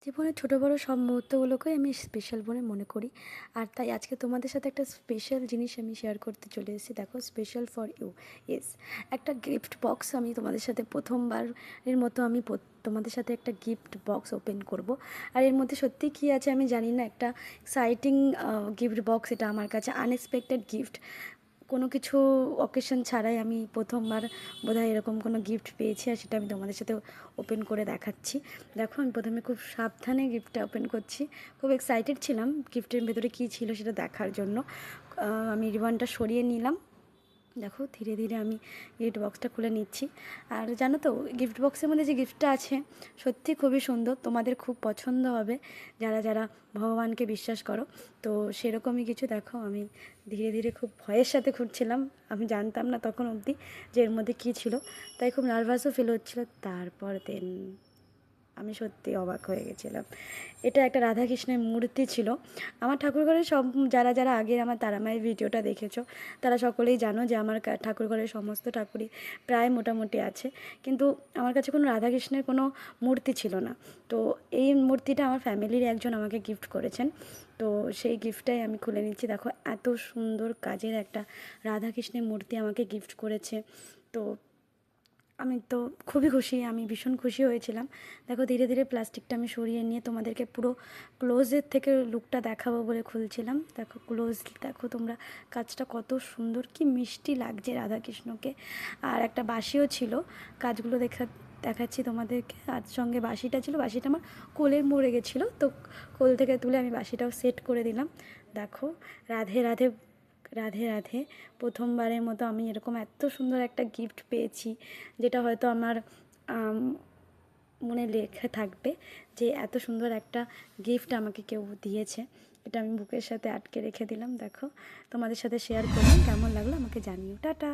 জীবনের ছোটো বড়ো সব মুহূর্তগুলোকে আমি স্পেশাল বলে মনে করি। আর তাই আজকে তোমাদের সাথে একটা স্পেশাল জিনিস আমি শেয়ার করতে চলে এসেছি। দেখো, স্পেশাল ফর ইউ। ইয়েস, একটা গিফট বক্স আমি তোমাদের সাথে প্রথমবারের মতো তোমাদের সাথে একটা গিফট বক্স ওপেন করব। আর এর মধ্যে সত্যি কী আছে আমি জানি না, একটা এক্সাইটিং গিফট বক্স। এটা আমার কাছে আনএক্সপেক্টেড গিফট। কোনো কিছু অকেশন ছাড়াই আমি প্রথমবার বোধহয় এরকম কোনো গিফট পেয়েছি, আর সেটা আমি তোমাদের সাথে ওপেন করে দেখাচ্ছি। দেখো, আমি প্রথমে খুব সাবধানে গিফটটা ওপেন করছি। খুব এক্সাইটেড ছিলাম গিফটের ভেতরে কী ছিল সেটা দেখার জন্য। আমি রিবনটা সরিয়ে নিলাম। দেখো, ধীরে ধীরে আমি গিফট বক্সটা খুলে নিচ্ছি। আর জানো তো, গিফট বক্সের মধ্যে যে গিফটটা আছে সত্যি খুবই সুন্দর, তোমাদের খুব পছন্দ হবে যারা যারা ভগবানকে বিশ্বাস করো। তো সেরকমই কিছু। দেখো, আমি ধীরে ধীরে খুব ভয়ের সাথে খুঁজছিলাম। আমি জানতাম না তখন অবধি যে এর মধ্যে কী ছিল, তাই খুব নার্ভাসও ফিল হচ্ছিলো। তারপর আমি সত্যি অবাক হয়ে গেছিলাম। এটা একটা রাধাকৃষ্ণের মূর্তি ছিল। আমার ঠাকুরঘরের সব যারা যারা আগের আমার তারামায়ের ভিডিওটা দেখেছো তারা সকলেই জানো যে আমার ঠাকুরঘরের সমস্ত ঠাকুরই প্রায় মোটামুটি আছে, কিন্তু আমার কাছে কোনো রাধাকৃষ্ণের কোনো মূর্তি ছিল না। তো এই মূর্তিটা আমার ফ্যামিলির একজন আমাকে গিফট করেছেন। তো সেই গিফটটাই আমি খুলে নিচ্ছি। দেখো, এত সুন্দর কাজের একটা রাধাকৃষ্ণের মূর্তি আমাকে গিফট করেছে। তো আমি তো খুবই খুশি, আমি ভীষণ খুশি হয়েছিলাম। দেখো, ধীরে ধীরে প্লাস্টিকটা আমি সরিয়ে নিয়ে তোমাদেরকে পুরো ক্লোজের থেকে লুকটা দেখাবো বলে খুলছিলাম। দেখো ক্লোজ, দেখো তোমরা কাজটা কত সুন্দর, কি মিষ্টি লাগছে রাধাকৃষ্ণকে। আর একটা বাঁশিও ছিল, কাজগুলো দেখাচ্ছি তোমাদেরকে। আর সঙ্গে বাঁশিটা ছিল, বাঁশিটা আমার কোলের মরে গেছিলো, তো কোল থেকে তুলে আমি বাঁশিটাও সেট করে দিলাম। দেখো, রাধে রাধে, রাধে রাধে। প্রথমবারের মতো আমি এরকম এত সুন্দর একটা গিফট পেয়েছি, যেটা হয়তো আমার মনে লেখা থাকবে যে এত সুন্দর একটা গিফট আমাকে কেউ দিয়েছে। এটা আমি বুকের সাথে আটকে রেখে দিলাম। দেখো, তোমাদের সাথে শেয়ার করলাম, কেমন লাগলো আমাকে জানিও। টাটা।